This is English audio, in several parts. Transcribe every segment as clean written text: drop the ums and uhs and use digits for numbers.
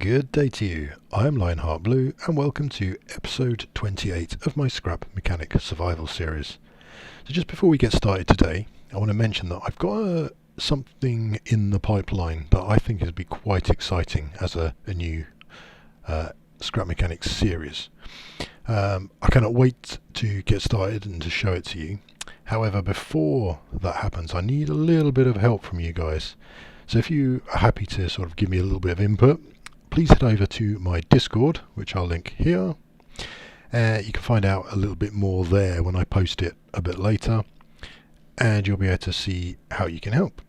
Good day to you. I am LionHeartBlue and welcome to episode 28 of my Scrap Mechanic Survival series. So just before we get started today, I want to mention that I've got something in the pipeline that I think is be quite exciting as a new Scrap Mechanics series. I cannot wait to get started and to show it to you. However, before that happens, I need a little bit of help from you guys. So if you are happy to sort of give me a little bit of input, please head over to my Discord, which I'll link here. You can find out a little bit more there when I post it a bit later, and you'll be able to see how you can help.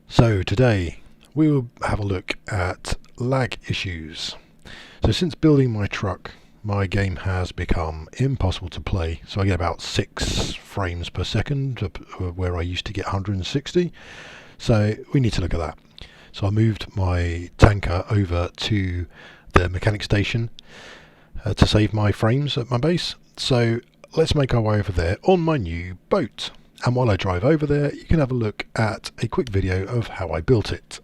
So today we will have a look at lag issues. So since building my truck, my game has become impossible to play. So I get about 6 frames per second, where I used to get 160. So we need to look at that. So I moved my tanker over to the mechanic station to save my frames at my base. So let's make our way over there on my new boat. And while I drive over there, you can have a look at a quick video of how I built it.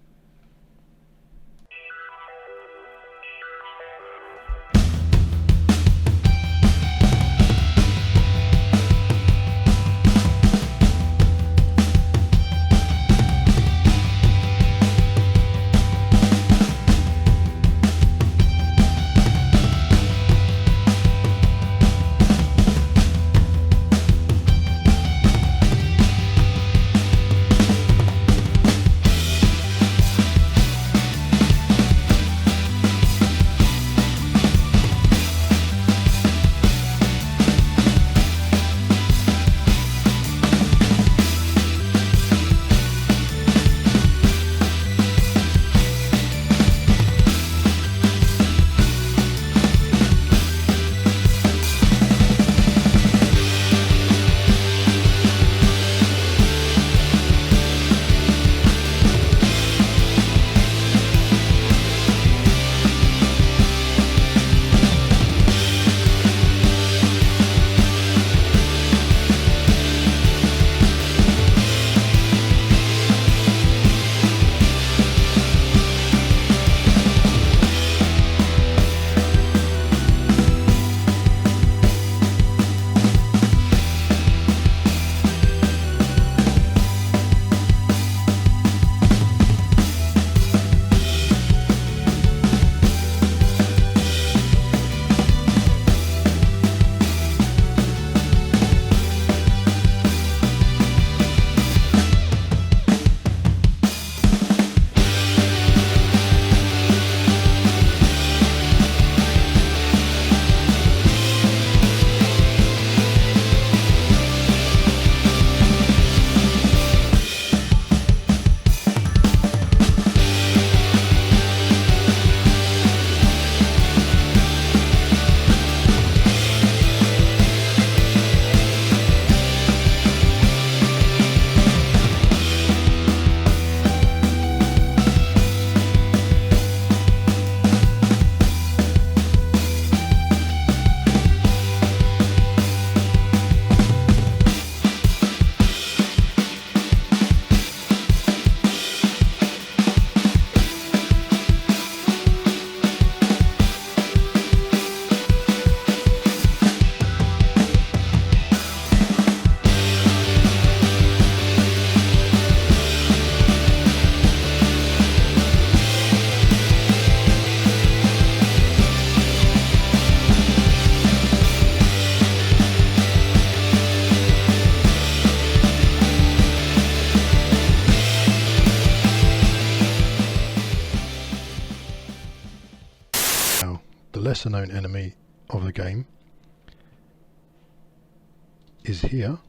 The lesser known enemy of the game is here,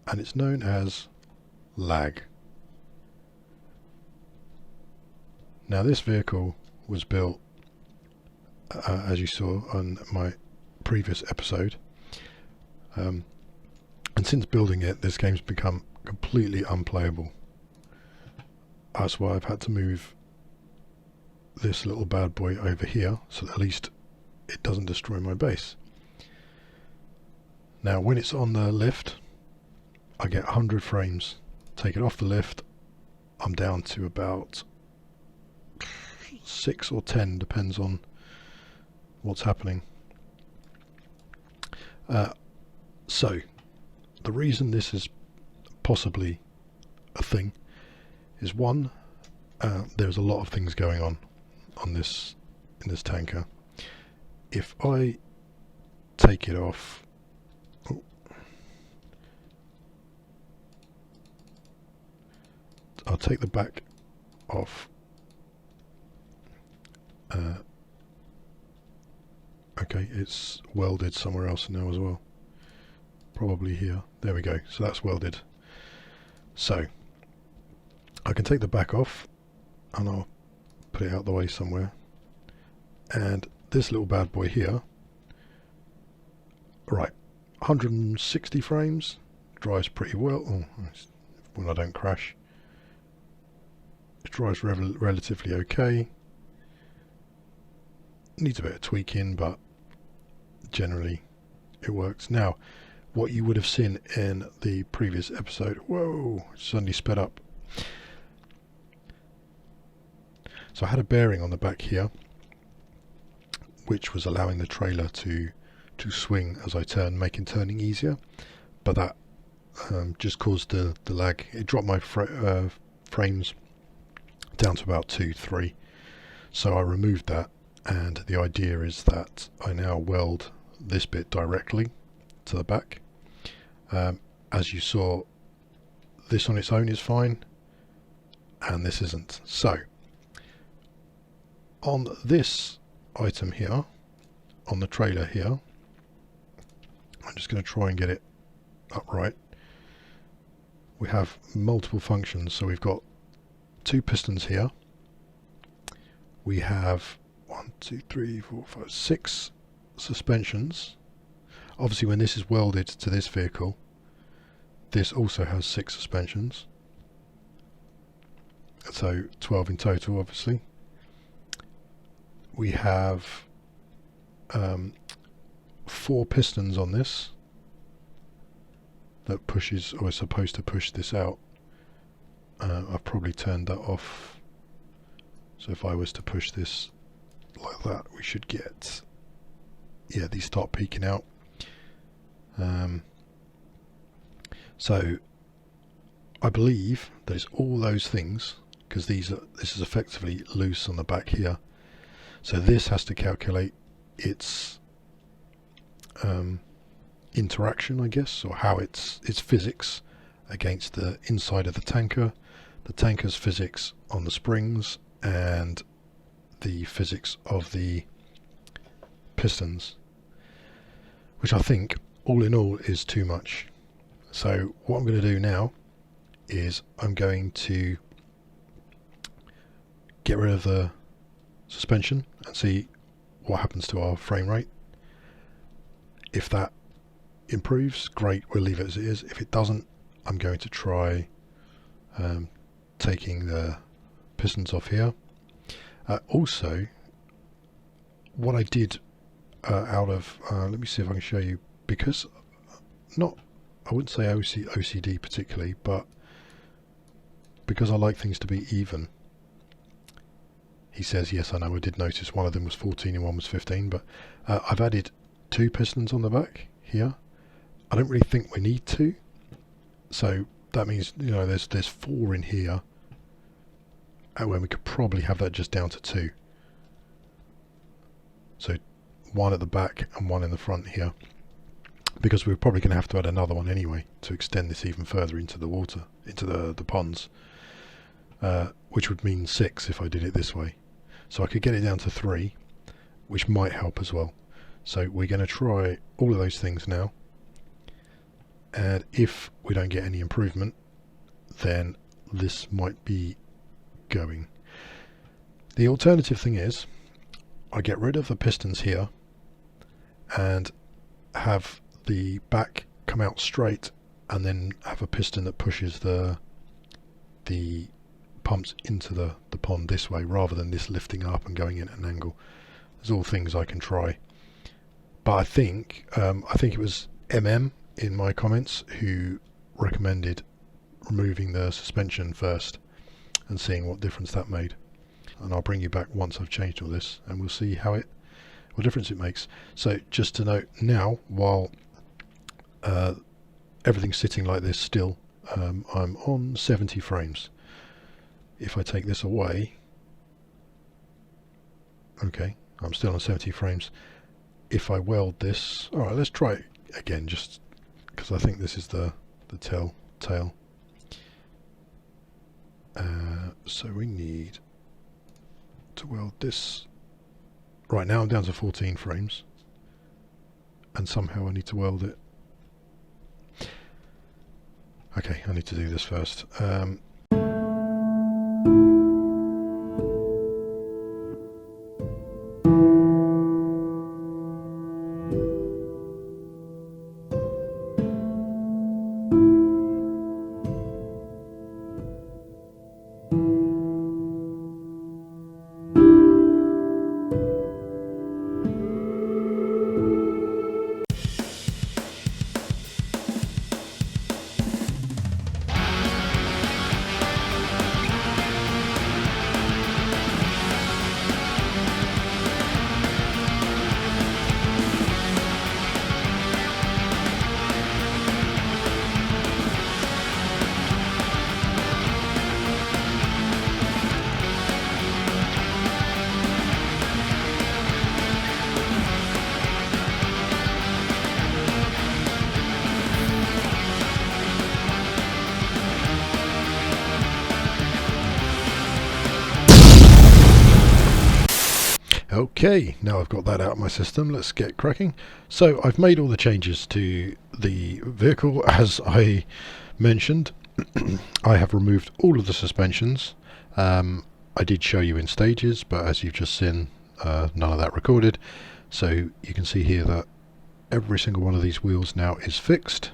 and it's known as lag. Now this vehicle was built as you saw on my previous episode, and since building it, this game's become completely unplayable. That's why I've had to move this little bad boy over here so that at least it doesn't destroy my base. Now when it's on the lift, I get 100 frames. Take it off the lift, I'm down to about 6 or 10, depends on what's happening. So the reason this is possibly a thing is, one, there's a lot of things going on this in this tanker. If I take it off, I'll take the back off. Okay, it's welded somewhere else now as well. Probably here. There we go. So that's welded. So I can take the back off and I'll put it out the way somewhere. And this little bad boy here, right, 160 frames, drives pretty well. Oh, when I don't crash. It drives relatively okay. Needs a bit of tweaking, but generally it works. Now, what you would have seen in the previous episode, whoa, suddenly sped up. So I had a bearing on the back here, which was allowing the trailer to swing as I turn, making turning easier. But that just caused the lag. It dropped my frames down to about 2-3. So I removed that, and the idea is that I now weld this bit directly to the back. As you saw, this on its own is fine, and this isn't. So on this item here, on the trailer here, I'm just going to try and get it upright. We have multiple functions. So we've got 2 pistons here. We have 1, 2, 3, 4, 5, 6 suspensions. Obviously, when this is welded to this vehicle, this also has 6 suspensions. So 12 in total, obviously. We have 4 pistons on this that pushes, or is supposed to push this out. I've probably turned that off. So if I was to push this like that, we should get, yeah, these start peeking out. So I believe there's all those things, because this is effectively loose on the back here. So this has to calculate its interaction, I guess, or how its physics against the inside of the tanker's physics on the springs, and the physics of the pistons, which I think all in all is too much. So what I'm going to do now is I'm going to get rid of the suspension and see what happens to our frame rate. If that improves, great, we'll leave it as it is. If it doesn't, I'm going to try taking the pistons off here. Also, what I did out of, let me see if I can show you, because I wouldn't say OCD particularly, but because I like things to be even. He says, yes, I know, I did notice one of them was 14 and one was 15, but I've added 2 pistons on the back here. I don't really think we need to, so that means, you know, there's 4 in here, and when we could probably have that just down to 2. So 1 at the back and 1 in the front here, because we're probably going to have to add another one anyway to extend this even further into the water, into the ponds, which would mean 6 if I did it this way. So I could get it down to 3, which might help as well. So we're going to try all of those things now, and if we don't get any improvement, then this might be going. The alternative thing is I get rid of the pistons here and have the back come out straight, and then have a piston that pushes the pumps into the pond this way, rather than this lifting up and going in at an angle. There's all things I can try, but I think it was MM in my comments who recommended removing the suspension first and seeing what difference that made. and I'll bring you back once I've changed all this, and we'll see what difference it makes. So just to note now, while everything's sitting like this still, I'm on 70 frames. If I take this away, okay, I'm still on 70 frames. If I weld this, alright, let's try it again, just because I think this is the telltale. So we need to weld this. Right now I'm down to 14 frames, and somehow I need to weld it. Okay, I need to do this first. Okay, now I've got that out of my system, let's get cracking. So I've made all the changes to the vehicle as I mentioned. I have removed all of the suspensions. I did show you in stages, but as you've just seen, none of that recorded. So you can see here that every single one of these wheels now is fixed,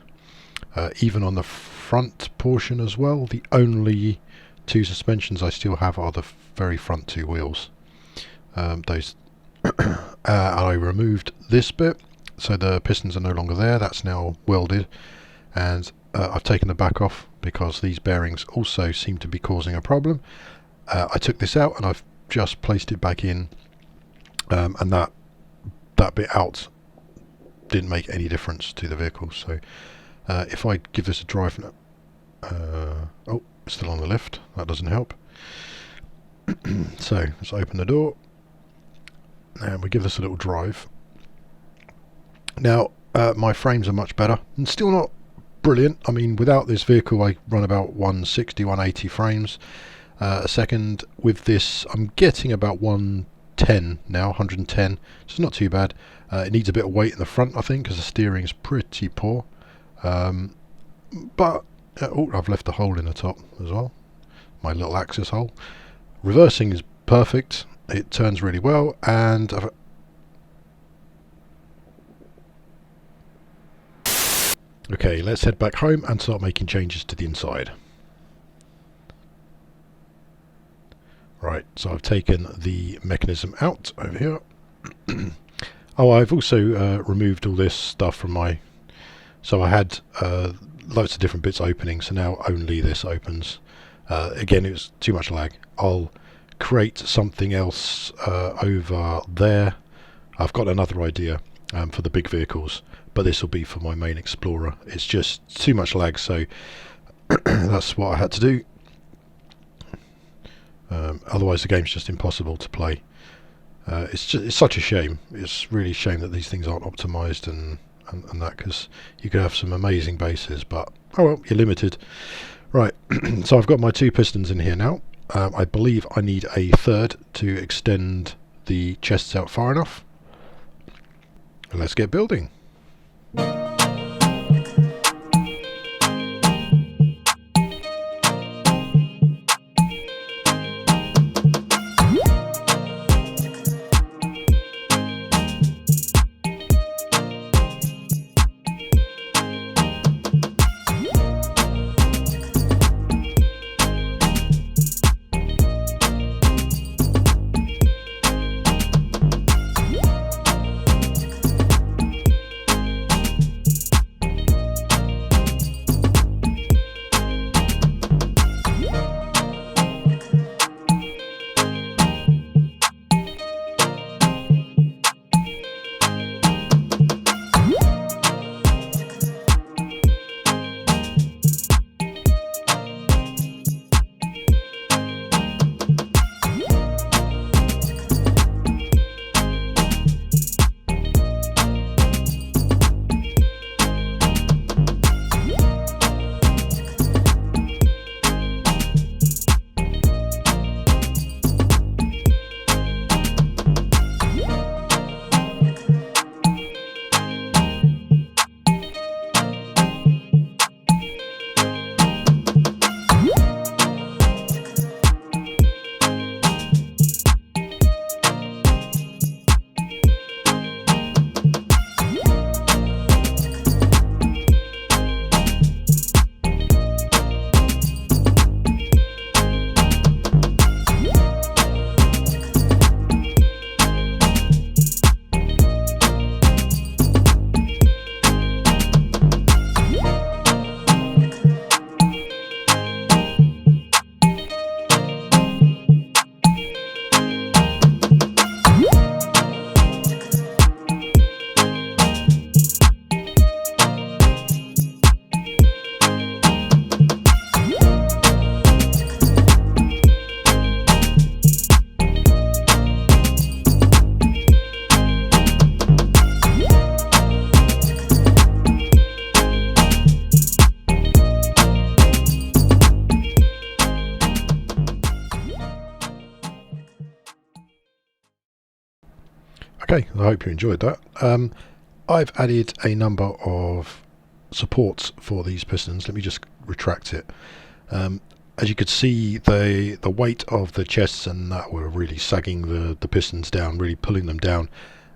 even on the front portion as well. The only two suspensions I still have are the very front two wheels. I removed this bit, so the pistons are no longer there. That's now welded, and I've taken the back off because these bearings also seem to be causing a problem. I took this out and I've just placed it back in, and that bit out didn't make any difference to the vehicle. So if I give this a drive now, oh, it's still on the lift, that doesn't help. So let's open the door and we give this a little drive. Now my frames are much better, and still not brilliant. I mean, without this vehicle I run about 160, 180 frames a second. With this I'm getting about 110 now, 110. It's not too bad. It needs a bit of weight in the front, I think, because the steering's pretty poor. But oh, I've left a hole in the top as well, my little axis hole. Reversing is perfect, it turns really well, and okay, let's head back home and start making changes to the inside. Right, so I've taken the mechanism out over here. Oh, I've also removed all this stuff from my... So I had loads of different bits opening, so now only this opens. Again, it was too much lag. I'll create something else over there. I've got another idea for the big vehicles, but this will be for my main Explorer. It's just too much lag, so that's what I had to do. Otherwise the game's just impossible to play. It's such a shame. It's really a shame that these things aren't optimized and that, because you could have some amazing bases, but oh well, you're limited. Right, so I've got my two pistons in here now. I believe I need a third to extend the chests out far enough. Let's get building. Okay, I hope you enjoyed that. I've added a number of supports for these pistons. Let me just retract it. As you could see, the weight of the chests and that were really sagging the pistons down, really pulling them down,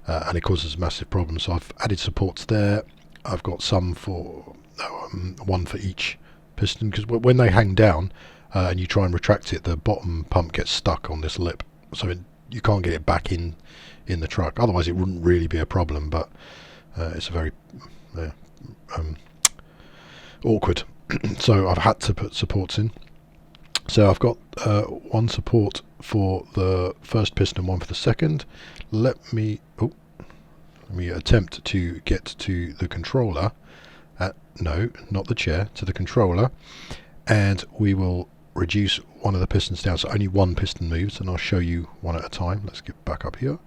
and it causes massive problems. So I've added supports there. I've got some for one for each piston, because when they hang down and you try and retract it, the bottom pump gets stuck on this lip, so you can't get it back in the truck. Otherwise, it wouldn't really be a problem, but it's a very awkward. So I've had to put supports in. So I've got one support for the first piston, one for the second. Let me attempt to get to the controller. No, not the chair, to the controller, and we will reduce one of the pistons down, so only one piston moves, and I'll show you one at a time. Let's get back up here.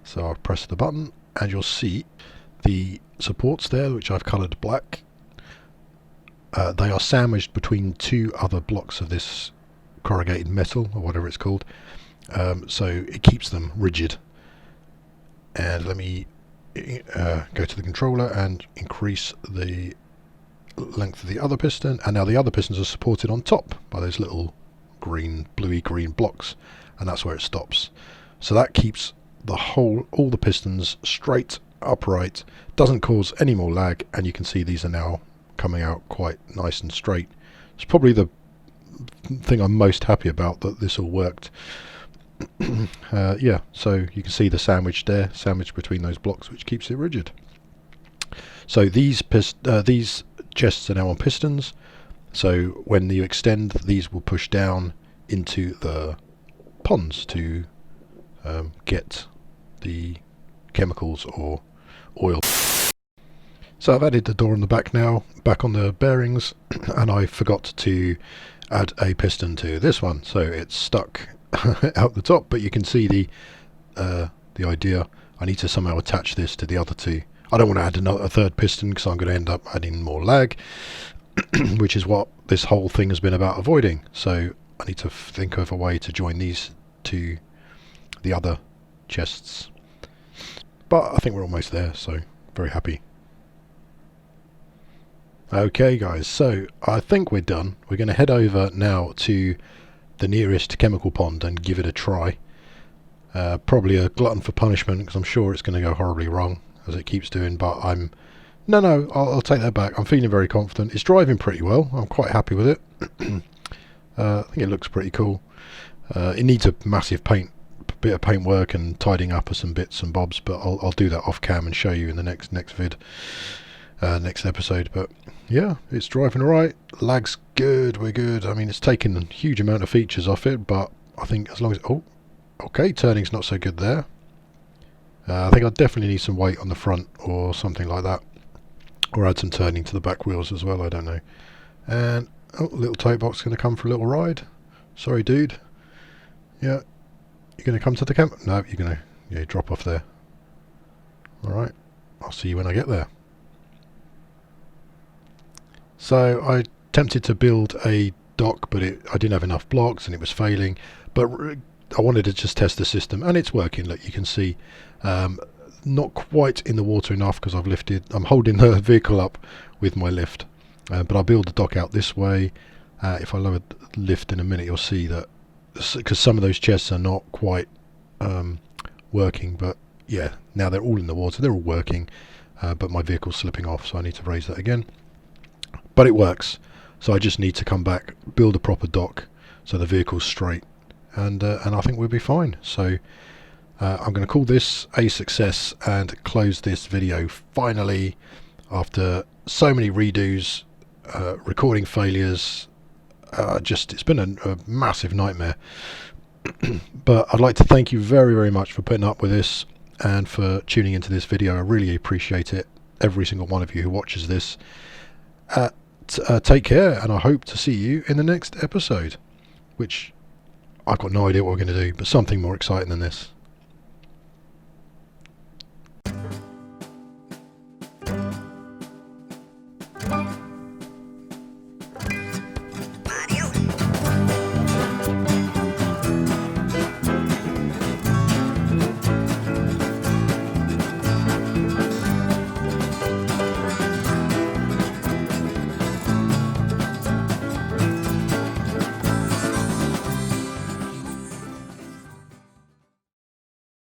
So I'll press the button and you'll see the supports there, which I've coloured black. They are sandwiched between two other blocks of this corrugated metal, or whatever it's called, so it keeps them rigid. And let me go to the controller and increase the length of the other piston, and now the other pistons are supported on top by those little bluey green blocks, and that's where it stops. So that keeps all the pistons straight, upright, doesn't cause any more lag, and you can see these are now coming out quite nice and straight. It's probably the thing I'm most happy about, that this all worked. Yeah, so you can see the sandwich there, sandwiched between those blocks, which keeps it rigid. So these chests are now on pistons, so when you extend, these will push down into the ponds to get the chemicals or oil. So I've added the door on the back now, back on the bearings, and I forgot to add a piston to this one, so it's stuck out the top, but you can see the idea. I need to somehow attach this to the other two. I don't want to add a third piston, because I'm going to end up adding more lag, which is what this whole thing has been about avoiding. So I need to think of a way to join these to the other chests. But I think we're almost there, so very happy. Okay guys, so I think we're done. We're going to head over now to the nearest chemical pond and give it a try. Probably a glutton for punishment, because I'm sure it's going to go horribly wrong, as it keeps doing, but I'll take that back. I'm feeling very confident. It's driving pretty well. I'm quite happy with it. I think it looks pretty cool. It needs a massive bit of paint work and tidying up of some bits and bobs, but I'll do that off cam and show you in the next vid, next episode. But yeah, it's driving alright. Lag's good, we're good. I mean, it's taken a huge amount of features off it, but I think as long as okay, turning's not so good there. I think I definitely need some weight on the front or something like that, or add some turning to the back wheels as well, I don't know. And little tote box going to come for a little ride. Sorry dude. Yeah, you're going to come to the camp? No, you're going to drop off there. Alright, I'll see you when I get there. So I attempted to build a dock, but I didn't have enough blocks and it was failing, but I wanted to just test the system, and it's working. Look, you can see not quite in the water enough, because I'm holding the vehicle up with my lift, but I'll build the dock out this way. If I lower the lift in a minute, you'll see that, because some of those chests are not quite working, but yeah, now they're all in the water, they're all working, but my vehicle's slipping off, so I need to raise that again. But it works, so I just need to come back, build a proper dock so the vehicle's straight, and I think we'll be fine. So I'm going to call this a success and close this video finally, after so many redos, recording failures. It's been a massive nightmare. But I'd like to thank you very, very much for putting up with this and for tuning into this video. I really appreciate it, every single one of you who watches this. Take care, and I hope to see you in the next episode, which I've got no idea what we're going to do, but something more exciting than this.